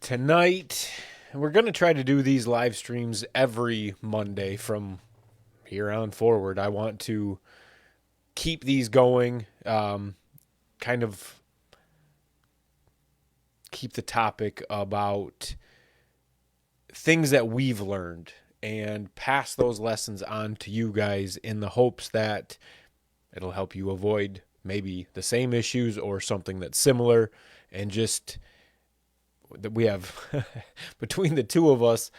Tonight, we're going to try to do these live streams every Monday from here on forward. I want to keep these going, kind of keep the topic about things that we've learned and pass those lessons on to you guys in the hopes that it'll help you avoid maybe the same issues or something that's similar, and just that we have between the two of us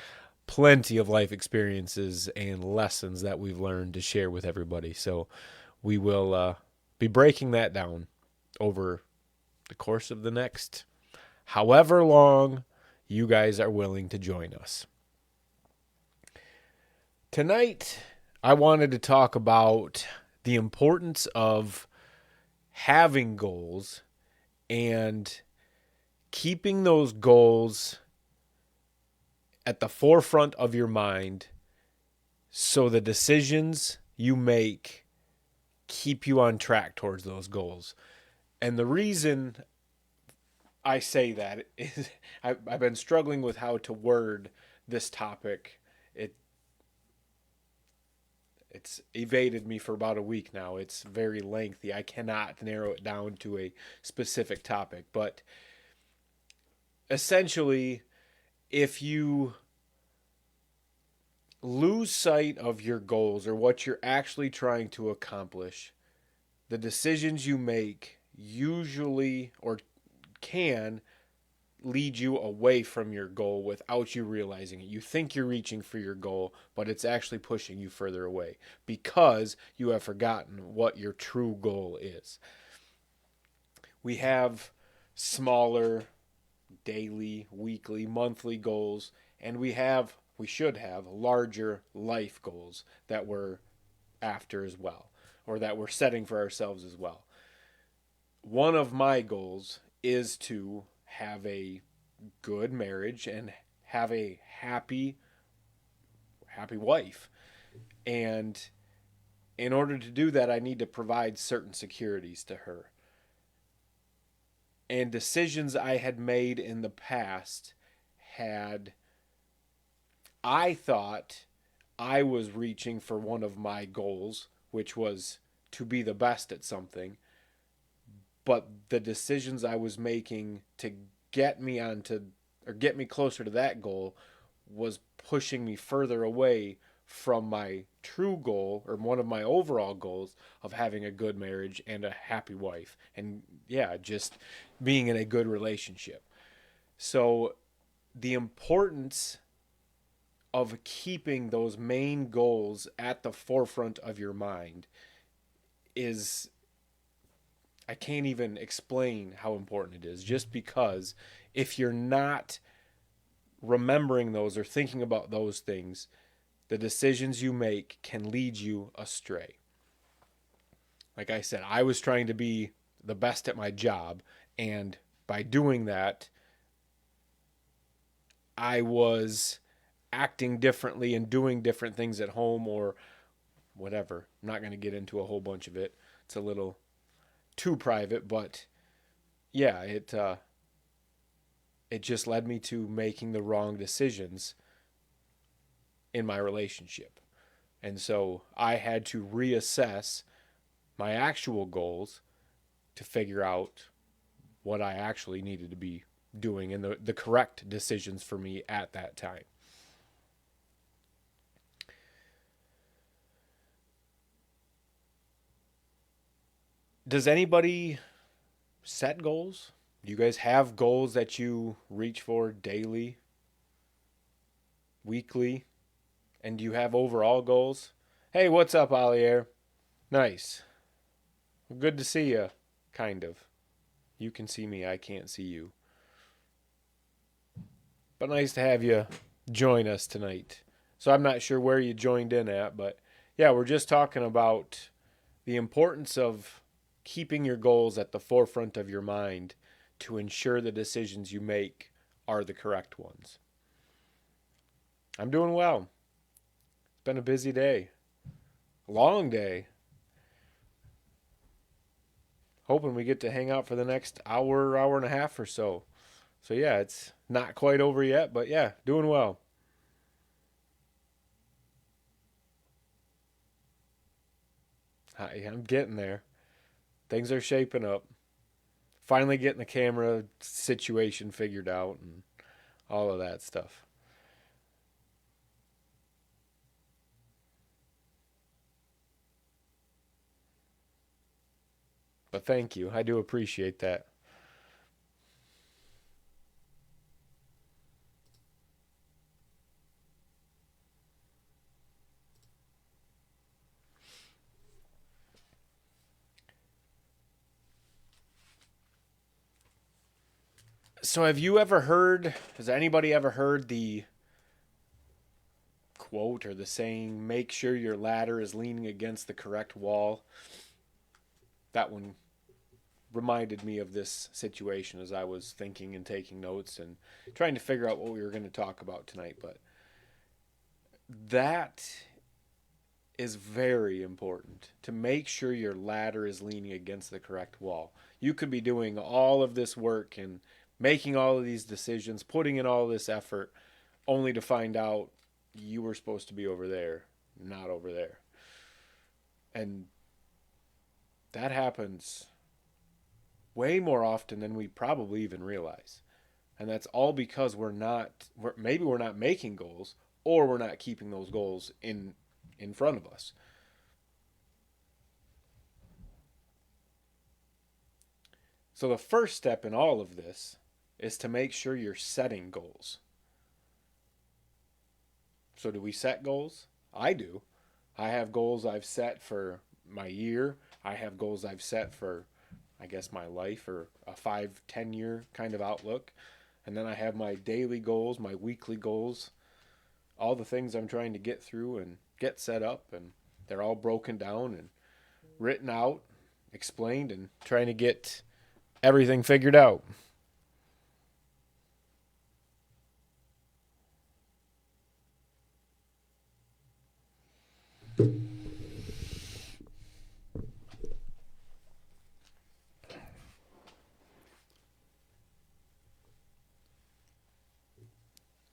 plenty of life experiences and lessons that we've learned to share with everybody. So we will be breaking that down over the course of the next however long you guys are willing to join us. Tonight, I wanted to talk about the importance of having goals and keeping those goals at the forefront of your mind so the decisions you make keep you on track towards those goals. And the reason I say that is I've been struggling with how to word this topic. It's evaded me for about a week now. It's very lengthy. I cannot narrow it down to a specific topic. But essentially, if you lose sight of your goals or what you're actually trying to accomplish, the decisions you make usually or can lead you away from your goal without you realizing it. You think you're reaching for your goal, but it's actually pushing you further away because you have forgotten what your true goal is. We have smaller daily, weekly, monthly goals, and we should have larger life goals that we're after as well, or that we're setting for ourselves as well. One of my goals is to have a good marriage and have a happy wife. And in order to do that, I need to provide certain securities to her. And decisions I had made in the past I thought I was reaching for one of my goals, which was to be the best at something. But the decisions I was making to get me get me closer to that goal was pushing me further away from my true goal, or one of my overall goals, of having a good marriage and a happy wife, and just being in a good relationship. So the importance of keeping those main goals at the forefront of your mind is, I can't even explain how important it is, just because if you're not remembering those or thinking about those things, the decisions you make can lead you astray. Like I said, I was trying to be the best at my job, and by doing that, I was acting differently and doing different things at home or whatever. I'm not going to get into a whole bunch of it. It's a little too private, but yeah, it just led me to making the wrong decisions in my relationship. And so I had to reassess my actual goals to figure out what I actually needed to be doing and the correct decisions for me at that time. Does anybody set goals? Do you guys have goals that you reach for daily, weekly? And do you have overall goals? Hey, what's up, Olier? Nice. Good to see you, kind of. You can see me, I can't see you. But nice to have you join us tonight. So I'm not sure where you joined in at, but yeah, we're just talking about the importance of keeping your goals at the forefront of your mind to ensure the decisions you make are the correct ones. I'm doing well. It's been a busy day. Long day. Hoping we get to hang out for the next hour and a half or so. So yeah, it's Not quite over yet, but yeah, doing well. I'm getting there. Things are shaping up. Finally getting the camera situation figured out and all of that stuff. But thank you. I do appreciate that. So, have you ever heard, has anybody ever heard the quote or the saying, make sure your ladder is leaning against the correct wall? That one reminded me of this situation as I was thinking and taking notes and trying to figure out what we were going to talk about tonight. But that is very important to make sure your ladder is leaning against the correct wall. You could be doing all of this work and making all of these decisions, putting in all this effort, only to find out you were supposed to be over there, not over there. And that happens way more often than we probably even realize. And that's all because maybe we're not making goals, or we're not keeping those goals in front of us. So the first step in all of this is to make sure you're setting goals. So do we set goals? I do. I have goals I've set for my year. I have goals I've set for, I guess, my life, or a 5, 10 year kind of outlook. And then I have my daily goals, my weekly goals, all the things I'm trying to get through and get set up. And they're all broken down and written out, explained, and trying to get everything figured out.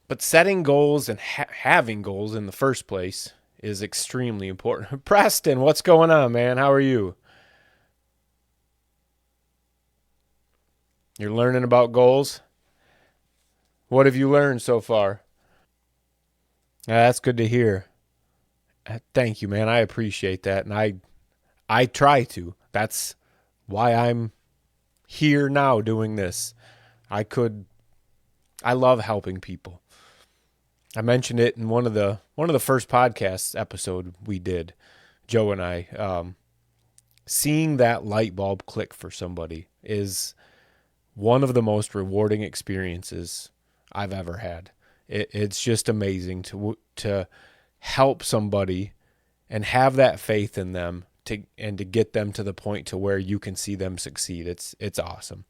But setting goals and having goals in the first place is extremely important. Preston, what's going on, man? How are you? You're learning about goals? What have you learned so far? That's good to hear. Thank you, man. I appreciate that. And I try to. That's why I'm here now doing this. I could I love helping people. I mentioned it in one of the first podcast episode we did, Joe and I. Seeing that light bulb click for somebody is one of the most rewarding experiences I've ever had. It's just amazing to help somebody and have that faith in them to get them to the point to where you can see them succeed. It's awesome.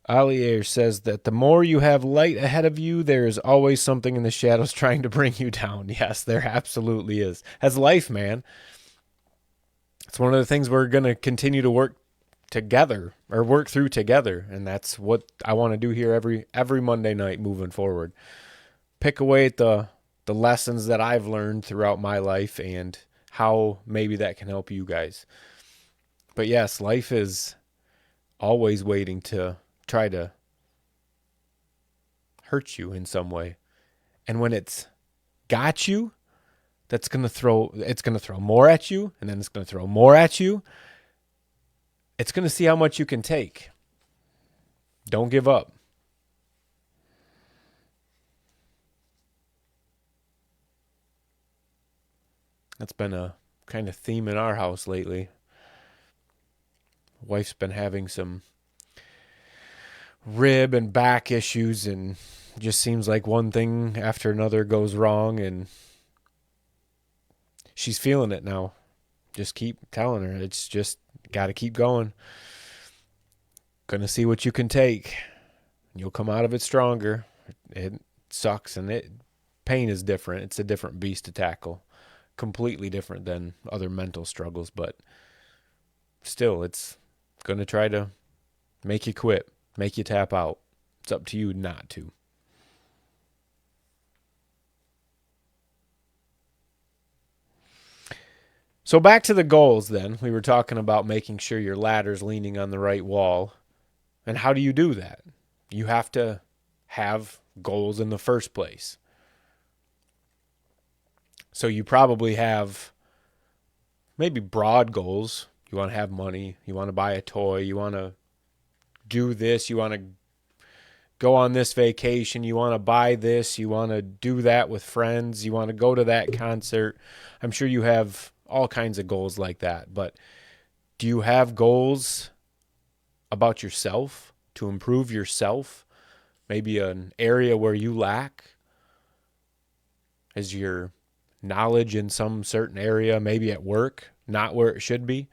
Alier says that the more you have light ahead of you, there is always something in the shadows trying to bring you down. Yes, there absolutely is. As life, man. It's one of the things we're going to continue to work together or work through together, and that's what I want to do here every Monday night moving forward. Pick away at the lessons that I've learned throughout my life and how maybe that can help you guys. But yes, life is always waiting to try to hurt you in some way. And when it's got you, it's going to throw more at you, and then it's going to throw more at you. It's going to see how much you can take. Don't give up. That's been a kind of theme in our house lately. Wife's been having some rib and back issues, and just seems like one thing after another goes wrong, and she's feeling it now. Just keep telling her it's just got to keep going. Gonna see what you can take. You'll come out of it stronger. It sucks, and pain is different. It's a different beast to tackle. Completely different than other mental struggles, but still, it's going to try to make you quit, make you tap out. It's up to you not to. So back to the goals then. We were talking about making sure your ladder's leaning on the right wall. And how do you do that? You have to have goals in the first place. So you probably have maybe broad goals. You want to have money. You want to buy a toy. You want to do this. You want to go on this vacation. You want to buy this. You want to do that with friends. You want to go to that concert. I'm sure you have all kinds of goals like that. But do you have goals about yourself to improve yourself? Maybe an area where you lack? Is your knowledge in some certain area, maybe at work, not where it should be?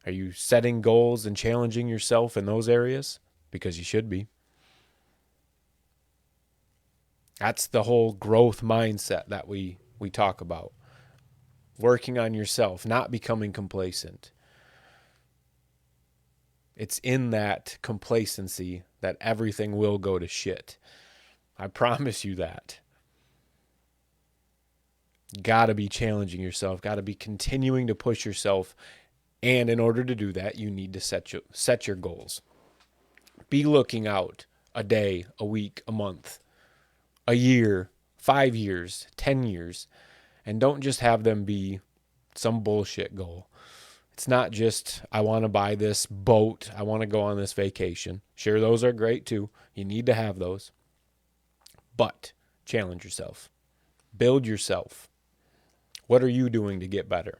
Are you setting goals and challenging yourself in those areas? Because you should be. That's the whole growth mindset that we talk about. Working on yourself, not becoming complacent. It's in that complacency that everything will go to shit. I promise you that. Got to be challenging yourself, got to be continuing to push yourself. And in order to do that, you need to set your goals. Be looking out a day, a week, a month, a year, 5 years, 10 years. And don't just have them be some bullshit goal. It's not just, I want to buy this boat. I want to go on this vacation. Sure, those are great too. You need to have those. But challenge yourself. Build yourself. What are you doing to get better?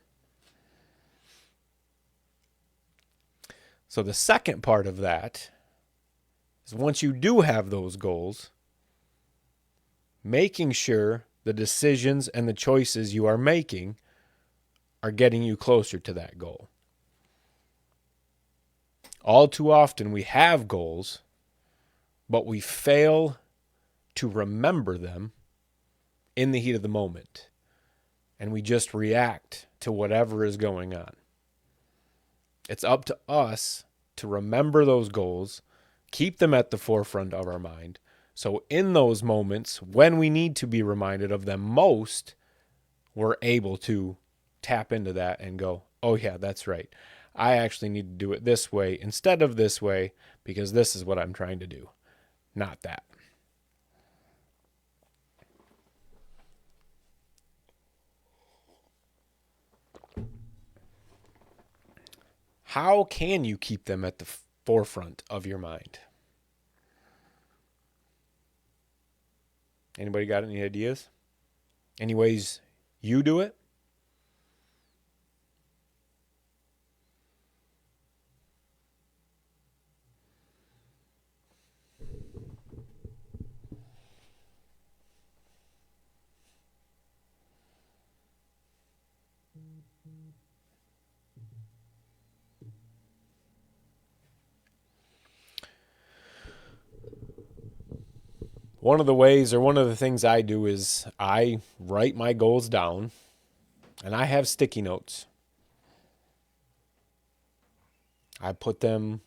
So the second part of that is once you do have those goals, making sure the decisions and the choices you are making are getting you closer to that goal. All too often we have goals, but we fail to remember them in the heat of the moment. And we just react to whatever is going on. It's up to us to remember those goals, keep them at the forefront of our mind. So in those moments, when we need to be reminded of them most, we're able to tap into that and go, oh yeah, that's right. I actually need to do it this way instead of this way because this is what I'm trying to do, not that. How can you keep them at the forefront of your mind? Anybody got any ideas? Any ways you do it? One of the ways or one of the things I do is I write my goals down and I have sticky notes. I put them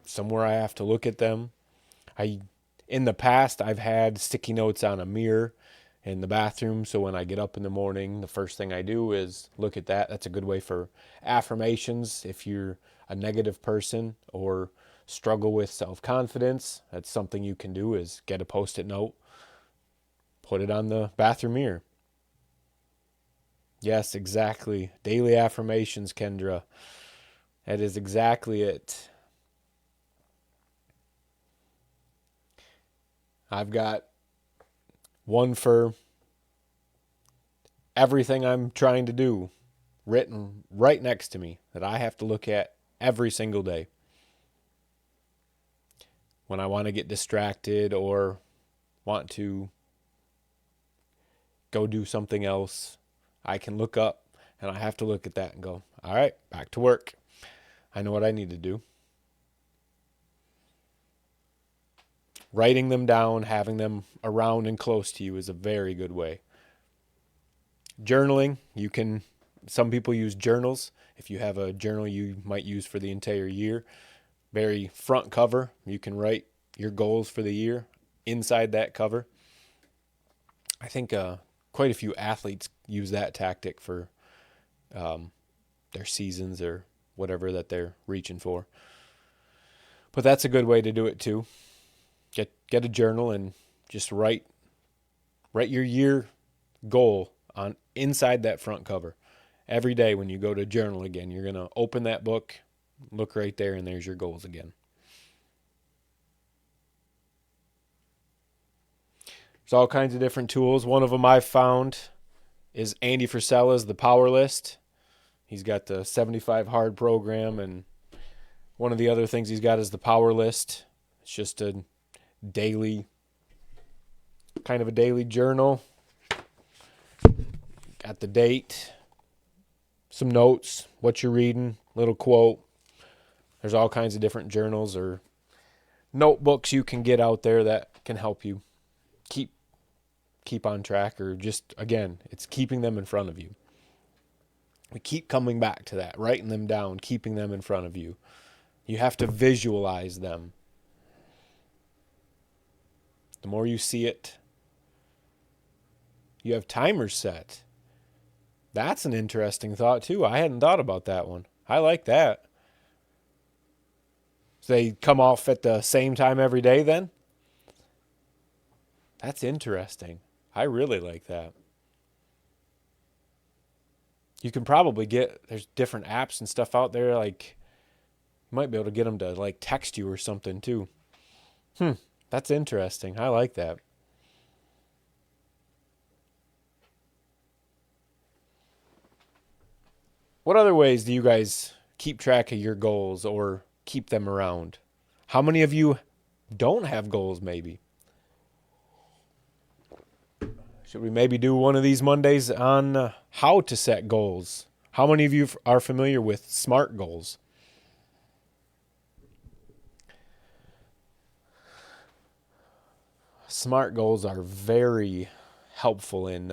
somewhere I have to look at them. In the past, I've had sticky notes on a mirror in the bathroom. So when I get up in the morning, the first thing I do is look at that. That's a good way for affirmations. If you're a negative person or struggle with self-confidence, that's something you can do is get a Post-it note, put it on the bathroom mirror. Yes, exactly. Daily affirmations, Kendra. That is exactly it. I've got one for everything I'm trying to do written right next to me that I have to look at every single day. When I want to get distracted or want to go do something else, I can look up and I have to look at that and go, all right, back to work. I know what I need to do. Writing them down, having them around and close to you is a very good way. Journaling, some people use journals. If you have a journal you might use for the entire year, very front cover. You can write your goals for the year inside that cover. I think quite a few athletes use that tactic for their seasons or whatever that they're reaching for. But that's a good way to do it too. Get a journal and just write your year goal on inside that front cover. Every day when you go to journal again, you're going to open that book, look right there, and there's your goals again. There's all kinds of different tools. One of them I've found is Andy Frisella's The Power List. He's got the 75 Hard program, and one of the other things he's got is the Power List. It's just a daily, kind of a daily journal. Got the date, some notes, what you're reading, little quote. There's all kinds of different journals or notebooks you can get out there that can help you keep on track, or just, again, it's keeping them in front of you. We keep coming back to that, writing them down, keeping them in front of you. You have to visualize them. The more you see it, you have timers set. That's an interesting thought too. I hadn't thought about that one. I like that. So they come off at the same time every day then? That's interesting. I really like that. You can probably there's different apps and stuff out there, like you might be able to get them to like text you or something too. That's interesting. I like that. What other ways do you guys keep track of your goals or keep them around? How many of you don't have goals maybe? Should we maybe do one of these Mondays on how to set goals? How many of you are familiar with SMART goals? SMART goals are very helpful in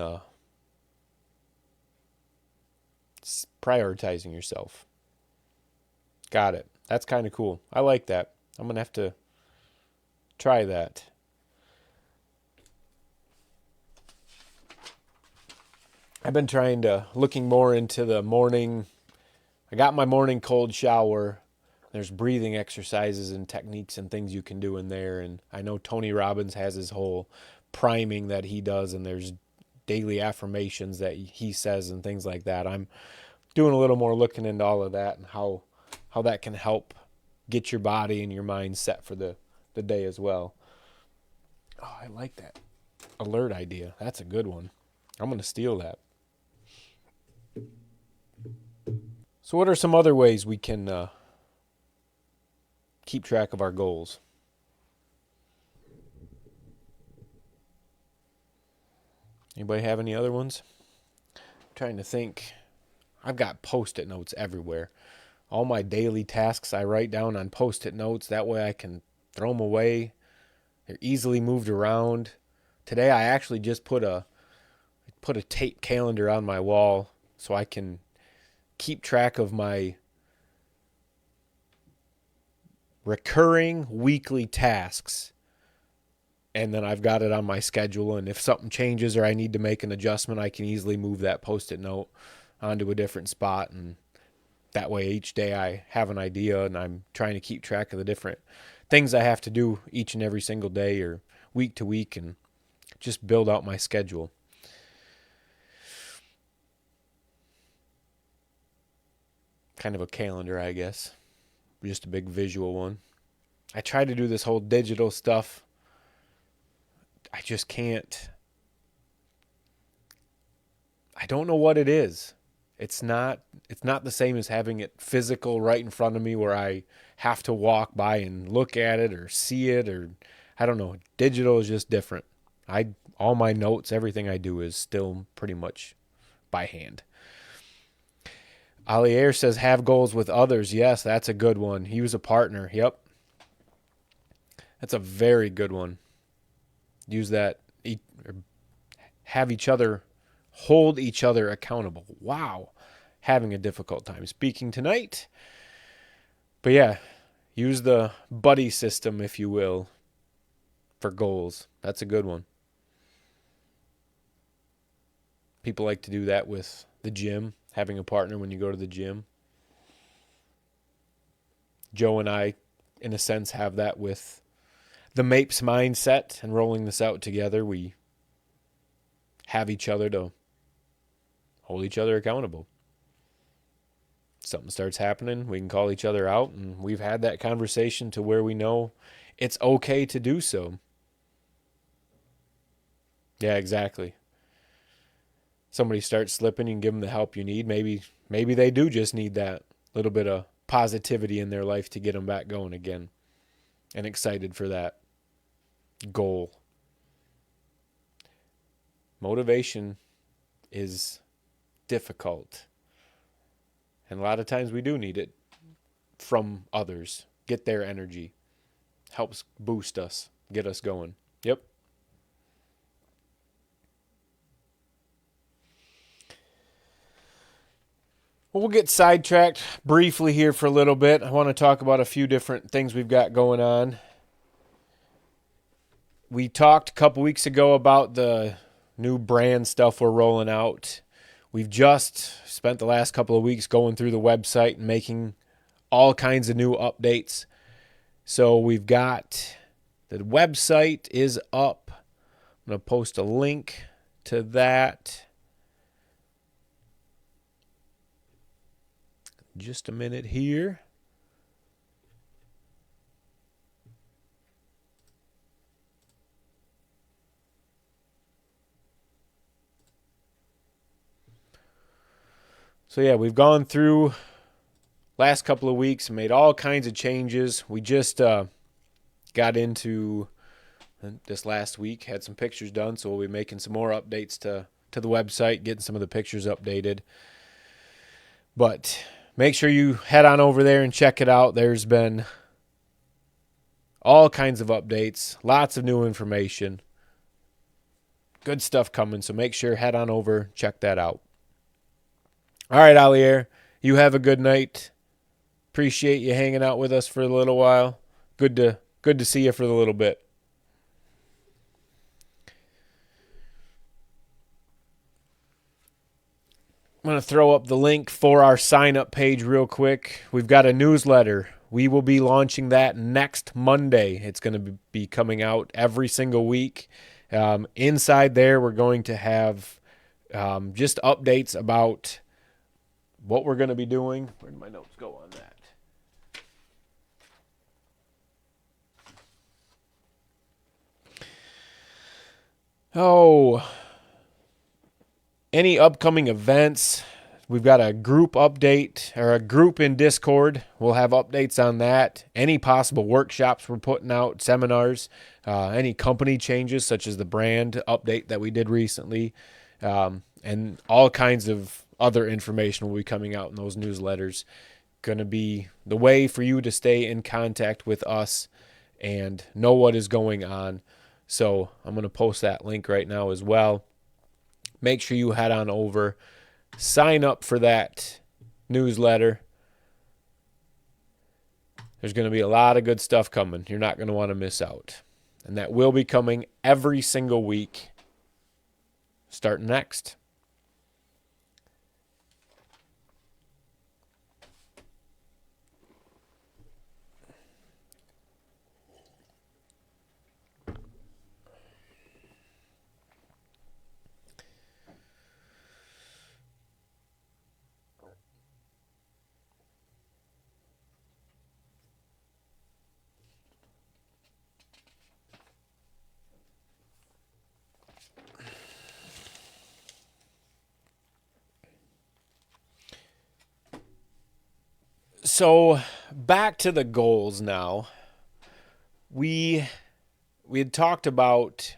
prioritizing yourself. Got it. That's kind of cool. I like that. I'm going to have to try that. I've been looking more into the morning. I got my morning cold shower. There's breathing exercises and techniques and things you can do in there. And I know Tony Robbins has his whole priming that he does, and there's daily affirmations that he says and things like that. I'm doing a little more looking into all of that and how that can help get your body and your mind set for the day as well. Oh, I like that alert idea. That's a good one. I'm going to steal that. So what are some other ways we can keep track of our goals? Anybody have any other ones? I'm trying to think. I've got Post-it notes everywhere. All my daily tasks I write down on Post-it notes. That way I can throw them away. They're easily moved around. Today I actually just put a tape calendar on my wall so I can keep track of my recurring weekly tasks. And then I've got it on my schedule, and if something changes or I need to make an adjustment, I can easily move that Post-it note onto a different spot, and that way each day I have an idea, and I'm trying to keep track of the different things I have to do each and every single day or week to week, and just build out my schedule. Kind of a calendar, I guess. Just a big visual one. I try to do this whole digital stuff. I just can't. I don't know what it is. It's not the same as having it physical right in front of me where I have to walk by and look at it or see it, or I don't know. Digital is just different. All my notes, everything I do is still pretty much by hand. Alier says, have goals with others. Yes, that's a good one. He was a partner. Yep. That's a very good one. Use that. Have each other, hold each other accountable. Wow. Having a difficult time speaking tonight. But yeah, use the buddy system, if you will, for goals. That's a good one. People like to do that with the gym, having a partner when you go to the gym. Joe and I, in a sense, have that with the MAPES mindset and rolling this out together. We have each other to hold each other accountable. Something starts happening, we can call each other out, and we've had that conversation to where we know it's okay to do so. Yeah, exactly. Somebody starts slipping, you can give them the help you need. Maybe they do just need that little bit of positivity in their life to get them back going again and excited for that goal. Motivation is difficult. And a lot of times we do need it from others. Get their energy. Helps boost us, get us going. Yep. Well, we'll get sidetracked briefly here for a little bit. I want to talk about a few different things we've got going on. We talked a couple weeks ago about the new brand stuff we're rolling out. We've just spent the last couple of weeks going through the website and making all kinds of new updates. So we've got the website is up. I'm going to post a link to that. Just a minute here. So yeah, we've gone through last couple of weeks and made all kinds of changes. We just got into this last week, had some pictures done, so we'll be making some more updates to the website, getting some of the pictures updated. But make sure you head on over there and check it out. There's been all kinds of updates, lots of new information, good stuff coming, so make sure head on over, check that out. All right, Alier, you have a good night. Appreciate you hanging out with us for a little while. Good to see you for a little bit. I'm going to throw up the link for our sign-up page real quick. We've got a newsletter. We will be launching that next Monday. It's going to be coming out every single week. Inside there, we're going to have just updates about what we're going to be doing. Where did my notes go on that? Oh, any upcoming events. We've got a group update or a group in Discord. We'll have updates on that. Any possible workshops we're putting out, seminars, any company changes such as the brand update that we did recently, and all kinds of other information will be coming out in those newsletters. Going to be the way for you to stay in contact with us and know what is going on. So I'm going to post that link right now as well. Make sure you head on over, sign up for that newsletter. There's going to be a lot of good stuff coming. You're not going to want to miss out. And that will be coming every single week, starting next. So back to the goals now. We had talked about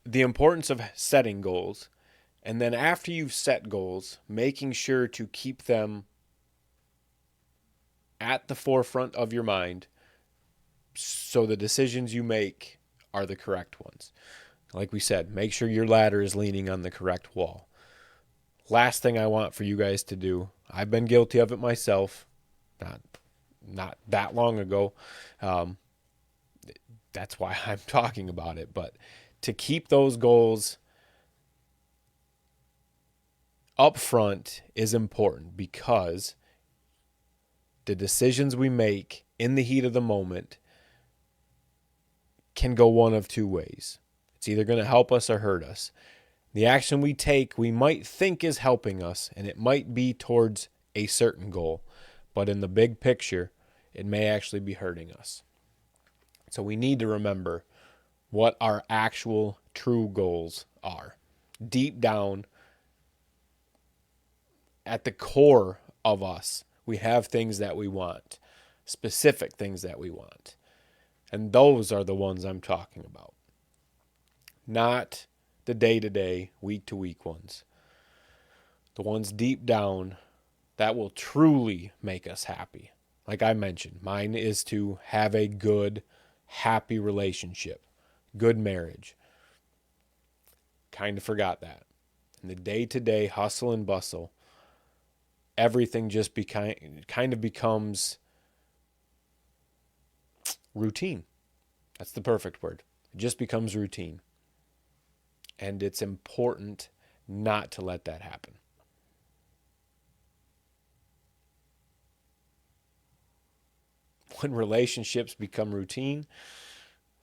the importance of setting goals, and then after you've set goals, making sure to keep them at the forefront of your mind so the decisions you make are the correct ones. Like we said, make sure your ladder is leaning on the correct wall. Last thing I want for you guys to do, I've been guilty of it myself, not that long ago. Um, that's why I'm talking about it. But to keep those goals up front is important, because the decisions we make in the heat of the moment can go one of two ways. It's either going to help us or hurt us. The action we take, we might think is helping us, and it might be towards a certain goal, but in the big picture, it may actually be hurting us. So we need to remember what our actual true goals are. Deep down, at the core of us, we have things that we want, specific things that we want. And those are the ones I'm talking about. Not the day-to-day, week-to-week ones. The ones deep down that will truly make us happy. Like I mentioned, mine is to have a good, happy relationship, good marriage. Kind of forgot that. In the day-to-day hustle and bustle, everything just kind of becomes routine. That's the perfect word. It just becomes routine. And it's important not to let that happen. When relationships become routine,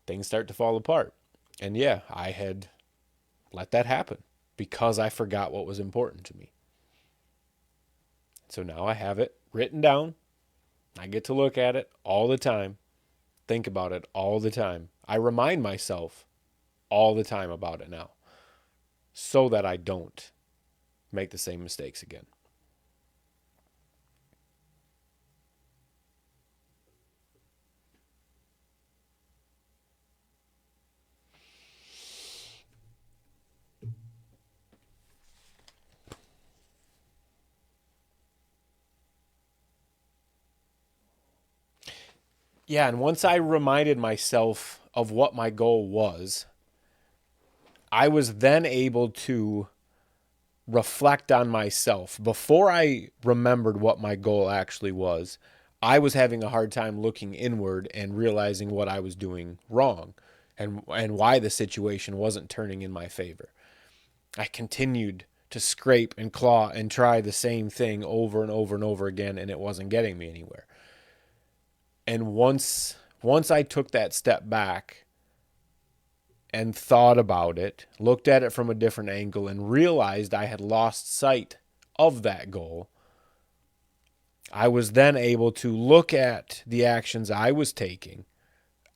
things start to fall apart. And yeah, I had let that happen because I forgot what was important to me. So now I have it written down. I get to look at it all the time, think about it all the time. I remind myself all the time about it now, so that I don't make the same mistakes again. Yeah, and once I reminded myself of what my goal was, I was then able to reflect on myself. Before I remembered what my goal actually was, I was having a hard time looking inward and realizing what I was doing wrong, and why the situation wasn't turning in my favor. I continued to scrape and claw and try the same thing over and over and over again, and it wasn't getting me anywhere. And once I took that step back and thought about it, looked at it from a different angle, and realized I had lost sight of that goal, I was then able to look at the actions I was taking,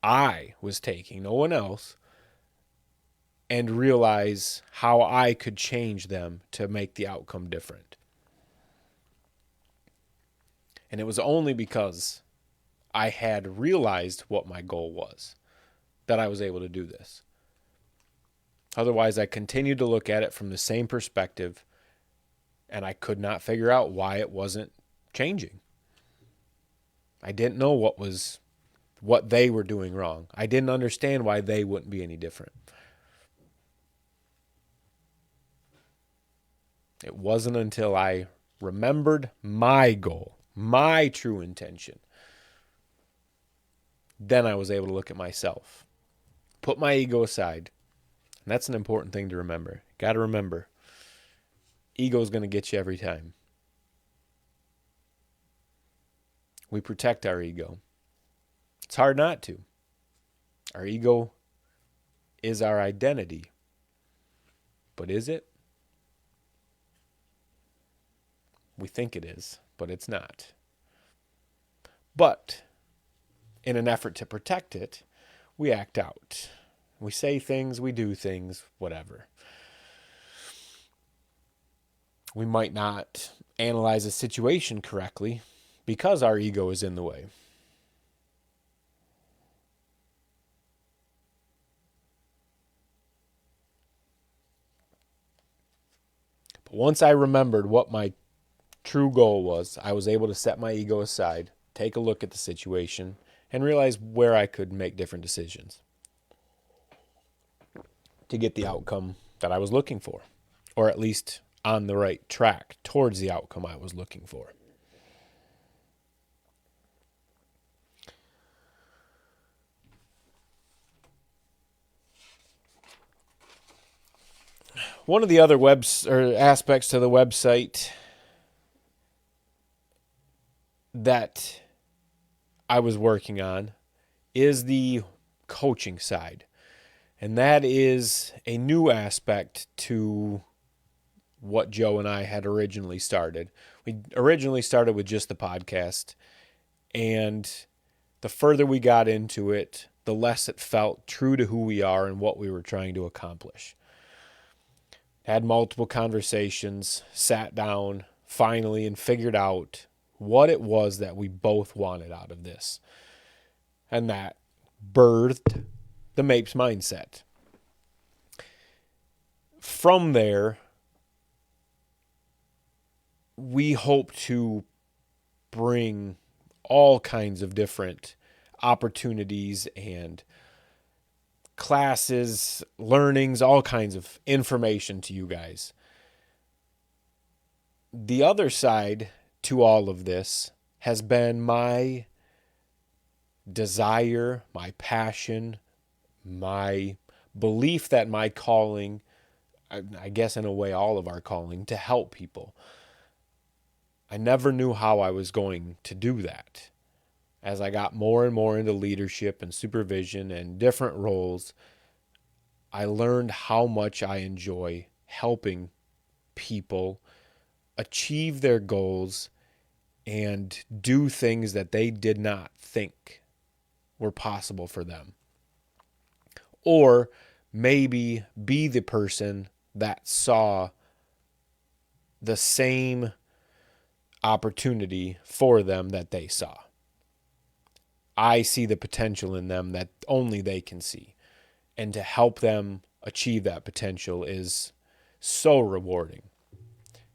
no one else, and realize how I could change them to make the outcome different. And it was only because I had realized what my goal was that I was able to do this. Otherwise, I continued to look at it from the same perspective, and I could not figure out why it wasn't changing. I didn't know what they were doing wrong. I didn't understand why they wouldn't be any different. It wasn't until I remembered my goal, my true intention, then I was able to look at myself, put my ego aside. And that's an important thing to remember. Got to remember, ego is going to get you every time. We protect our ego. It's hard not to. Our ego is our identity. But is it? We think it is, but it's not. But in an effort to protect it, we act out. We say things, we do things, whatever. We might not analyze a situation correctly because our ego is in the way. But once I remembered what my true goal was, I was able to set my ego aside, take a look at the situation, and realize where I could make different decisions to get the outcome that I was looking for, or at least on the right track towards the outcome I was looking for. One of the other aspects to the website that I was working on is the coaching side. And that is a new aspect to what Joe and I had originally started. We originally started with just the podcast, and the further we got into it, the less it felt true to who we are and what we were trying to accomplish. Had multiple conversations, sat down finally, and figured out what it was that we both wanted out of this. And that birthed the Mapes mindset. From there, we hope to bring all kinds of different opportunities and classes, learnings, all kinds of information to you guys. The other side to all of this has been my desire, my passion, my belief that my calling, I guess in a way all of our calling, to help people. I never knew how I was going to do that. As I got more and more into leadership and supervision and different roles, I learned how much I enjoy helping people achieve their goals and do things that they did not think were possible for them. Or maybe be the person that saw the same opportunity for them that they saw. I see the potential in them that only they can see. And to help them achieve that potential is so rewarding.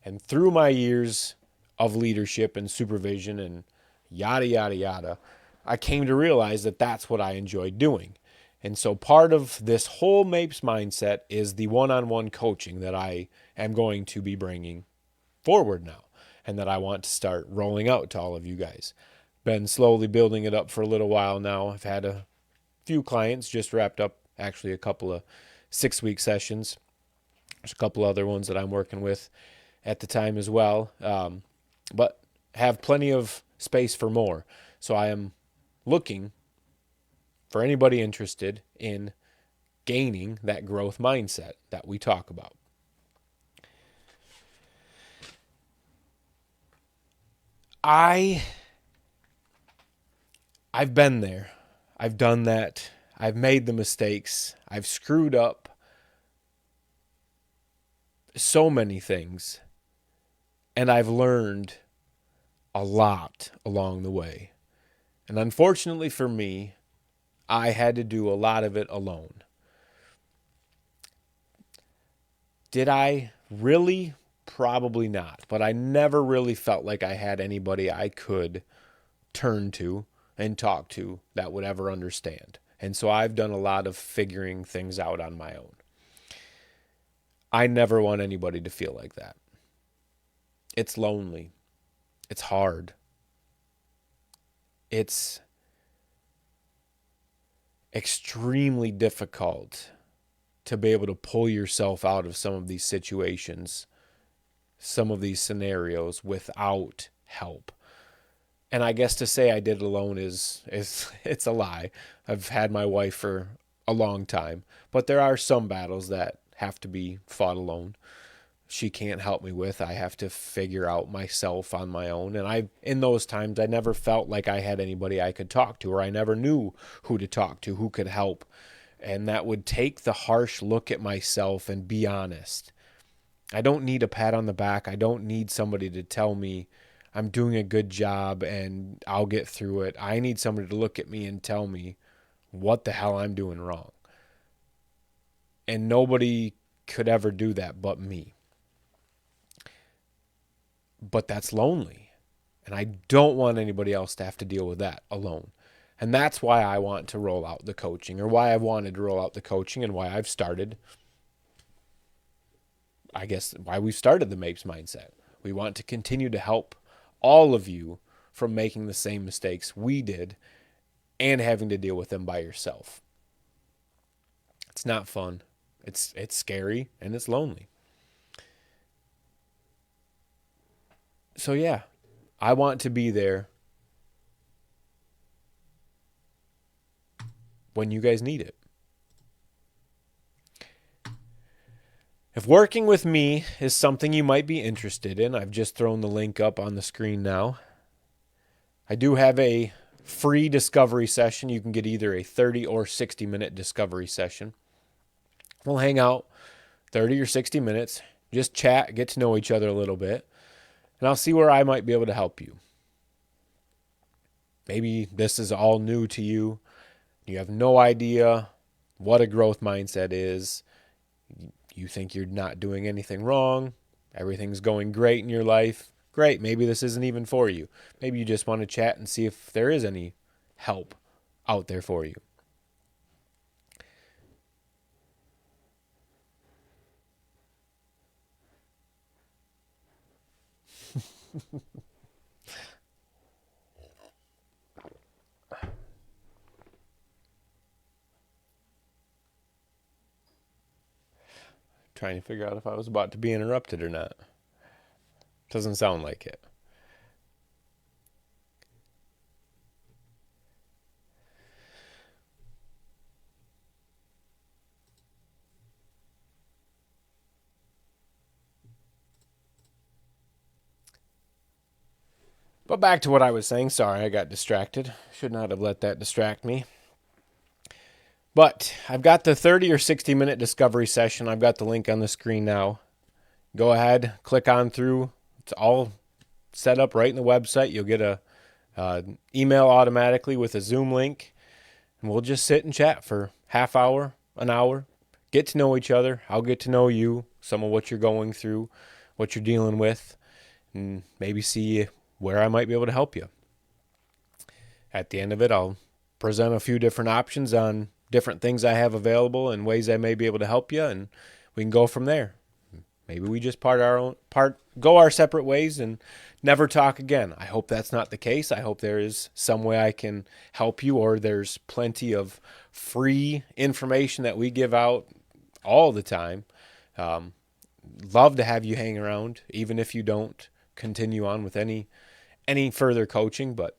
And through my years of leadership and supervision and yada, yada, yada, I came to realize that that's what I enjoyed doing. And so part of this whole Mapes mindset is the one-on-one coaching that I am going to be bringing forward now, and that I want to start rolling out to all of you guys. Been slowly building it up for a little while now. I've had a few clients, just wrapped up actually a couple of 6-week sessions. There's a couple other ones that I'm working with at the time as well, but have plenty of space for more. So I am looking for anybody interested in gaining that growth mindset that we talk about. I've been there. I've done that. I've made the mistakes. I've screwed up so many things. And I've learned a lot along the way. And unfortunately for me, I had to do a lot of it alone. Did I really? Probably not. But I never really felt like I had anybody I could turn to and talk to that would ever understand. And so I've done a lot of figuring things out on my own. I never want anybody to feel like that. It's lonely. It's hard. It's extremely difficult to be able to pull yourself out of some of these situations, some of these scenarios without help. And I guess to say I did it alone is it's a lie. I've had my wife for a long time, but there are some battles that have to be fought alone. She can't help me with. I have to figure out myself on my own. And in those times, I never felt like I had anybody I could talk to, or I never knew who to talk to, who could help. And that would take the harsh look at myself and be honest. I don't need a pat on the back. I don't need somebody to tell me I'm doing a good job and I'll get through it. I need somebody to look at me and tell me what the hell I'm doing wrong. And nobody could ever do that but me. But that's lonely. And I don't want anybody else to have to deal with that alone. And that's why I want to roll out the coaching, or why I wanted to roll out the coaching, and why I've started, I guess, why we've started the Mapes Mindset. We want to continue to help all of you from making the same mistakes we did and having to deal with them by yourself. It's not fun. It's scary and it's lonely. So yeah, I want to be there when you guys need it. If working with me is something you might be interested in, I've just thrown the link up on the screen now. I do have a free discovery session. You can get either a 30 or 60-minute discovery session. We'll hang out 30 or 60 minutes, just chat, get to know each other a little bit, and I'll see where I might be able to help you. Maybe this is all new to you. You have no idea what a growth mindset is. You think you're not doing anything wrong. Everything's going great in your life. Great. Maybe this isn't even for you. Maybe you just want to chat and see if there is any help out there for you. Trying to figure out if I was about to be interrupted or not. Doesn't sound like it. But back to what I was saying. Sorry, I got distracted. Should not have let that distract me. But I've got the 30 or 60-minute discovery session. I've got the link on the screen now. Go ahead, click on through. It's all set up right in the website. You'll get a email automatically with a Zoom link. And we'll just sit and chat for half hour, an hour. Get to know each other. I'll get to know you, some of what you're going through, what you're dealing with, and maybe see where I might be able to help you. At the end of it, I'll present a few different options on different things I have available and ways I may be able to help you, and we can go from there. Maybe we just go our separate ways and never talk again. I hope that's not the case. I hope there is some way I can help you, or there's plenty of free information that we give out all the time. Love to have you hang around, even if you don't continue on with any further coaching, but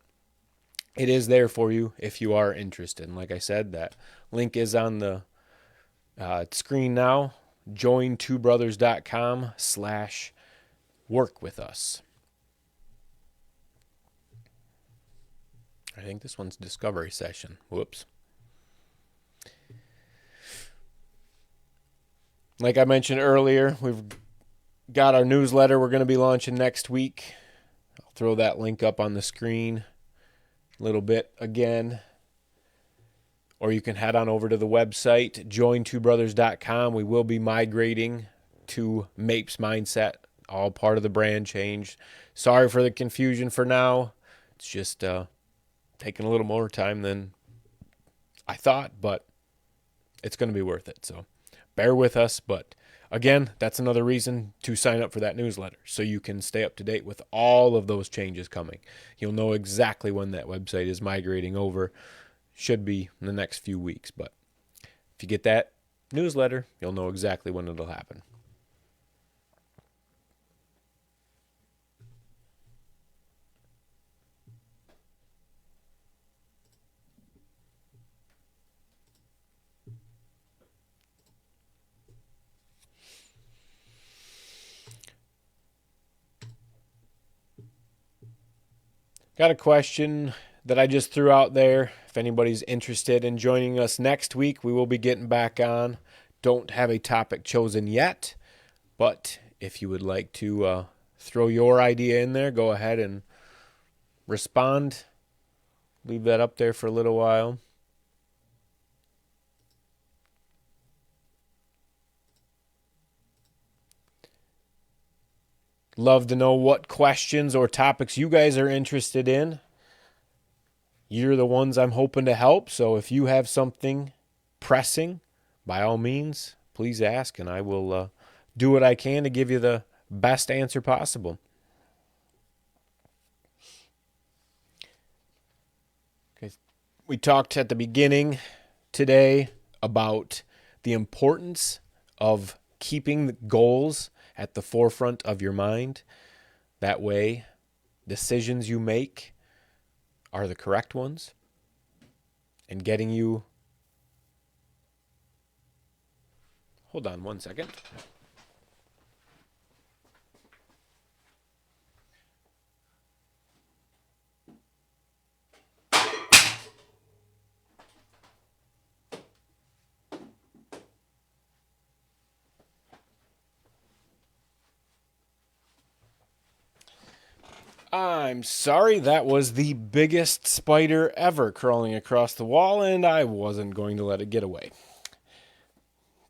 it is there for you if you are interested. And like I said, that link is on the screen now. jointwobrothers.com/work with us. I think this one's discovery session. Whoops. Like I mentioned earlier, we've got our newsletter we're going to be launching next week. I'll throw that link up on the screen a little bit again. Or you can head on over to the website, jointwobrothers.com. We will be migrating to Mapes Mindset, all part of the brand change. Sorry for the confusion for now. It's just taking a little more time than I thought, but it's going to be worth it. So bear with us. But again, that's another reason to sign up for that newsletter, so you can stay up to date with all of those changes coming. You'll know exactly when that website is migrating over. Should be in the next few weeks, but if you get that newsletter, you'll know exactly when it'll happen. Got a question that I just threw out there. If anybody's interested in joining us next week, we will be getting back on. Don't have a topic chosen yet, but if you would like to throw your idea in there, go ahead and respond. Leave that up there for a little while. Love to know what questions or topics you guys are interested in. You're the ones I'm hoping to help, so if you have something pressing, by all means, please ask, and I will do what I can to give you the best answer possible. Okay. We talked at the beginning today about the importance of keeping the goals at the forefront of your mind. That way, decisions you make are the correct ones and getting you. Hold on one second. I'm sorry, that was the biggest spider ever crawling across the wall, and I wasn't going to let it get away.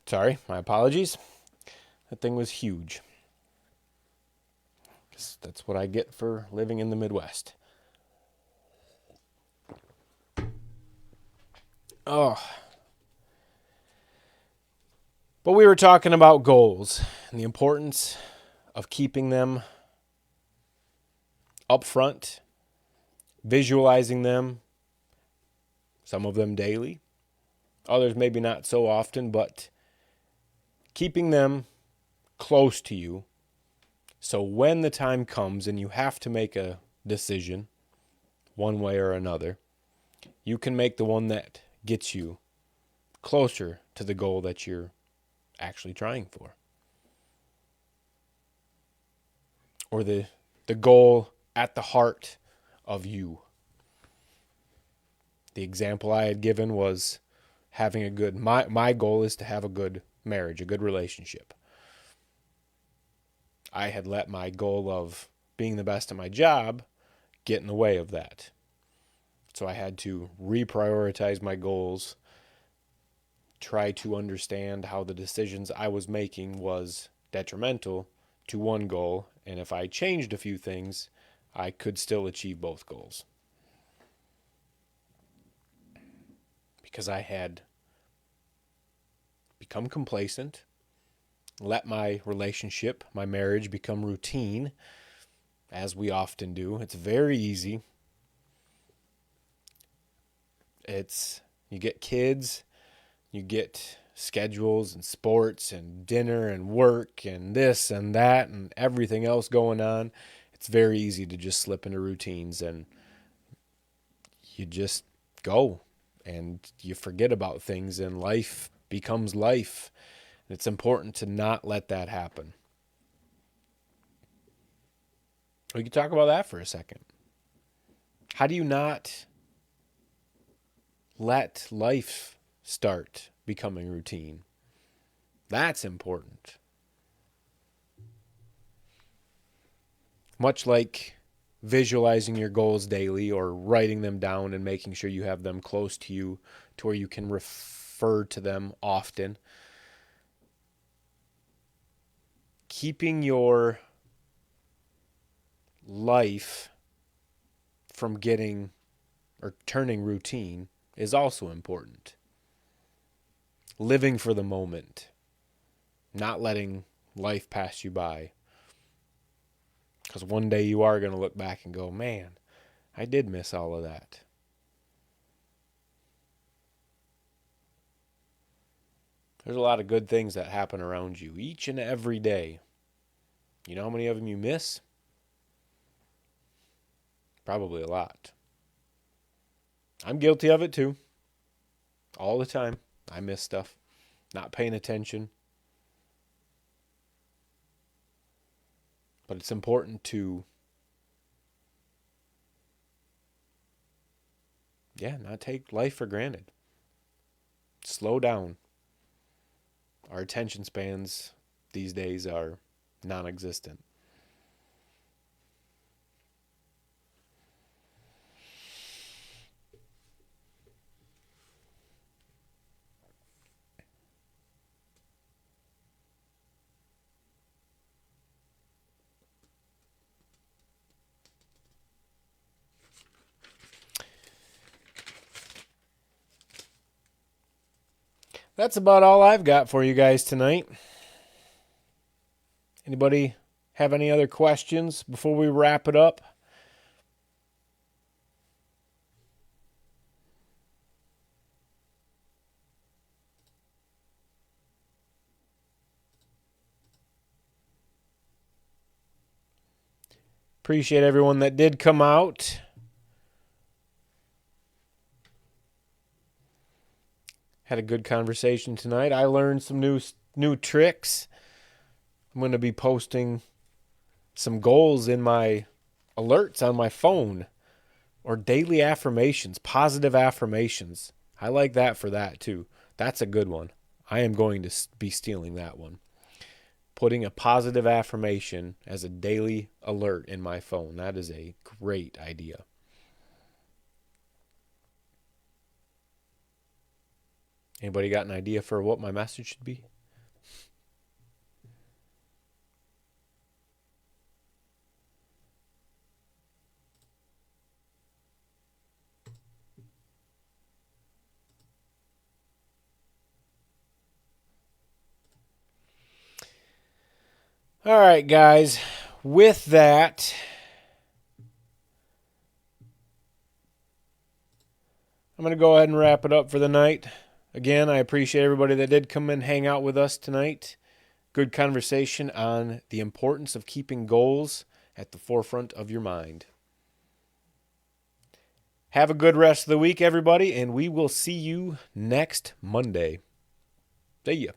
Sorry, my apologies. That thing was huge. That's what I get for living in the Midwest. Oh. But we were talking about goals and the importance of keeping them up front, visualizing them, some of them daily, others maybe not so often, but keeping them close to you. So when the time comes and you have to make a decision, one way or another, you can make the one that gets you closer to the goal that you're actually trying for. Or the goal at the heart of you. The example I had given was having a good, my goal is to have a good marriage, a good relationship. I had let my goal of being the best at my job get in the way of that. So I had to reprioritize my goals, try to understand how the decisions I was making was detrimental to one goal, and if I changed a few things, I could still achieve both goals. Because I had become complacent, let my relationship, my marriage become routine, as we often do. It's very easy. You get kids, you get schedules and sports and dinner and work and this and that and everything else going on. It's very easy to just slip into routines and you just go and you forget about things and life becomes life. It's important to not let that happen. We can talk about that for a second. How do you not let life start becoming routine? That's important. Much like visualizing your goals daily or writing them down and making sure you have them close to you to where you can refer to them often. Keeping your life from getting or turning routine is also important. Living for the moment, not letting life pass you by. Because one day you are going to look back and go, man, I did miss all of that. There's a lot of good things that happen around you each and every day. You know how many of them you miss? Probably a lot. I'm guilty of it too. All the time. I miss stuff. Not paying attention. But it's important to, not take life for granted. Slow down. Our attention spans these days are non-existent. That's about all I've got for you guys tonight. Anybody have any other questions before we wrap it up? Appreciate everyone that did come out. Had a good conversation tonight. I learned some new tricks. I'm going to be posting some goals in my alerts on my phone, or daily affirmations, positive affirmations. I like that for that too. That's a good one. I am going to be stealing that one. Putting a positive affirmation as a daily alert in my phone. That is a great idea. Anybody got an idea for what my message should be? All right, guys. With that, I'm going to go ahead and wrap it up for the night. Again, I appreciate everybody that did come and hang out with us tonight. Good conversation on the importance of keeping goals at the forefront of your mind. Have a good rest of the week, everybody, and we will see you next Monday. See ya.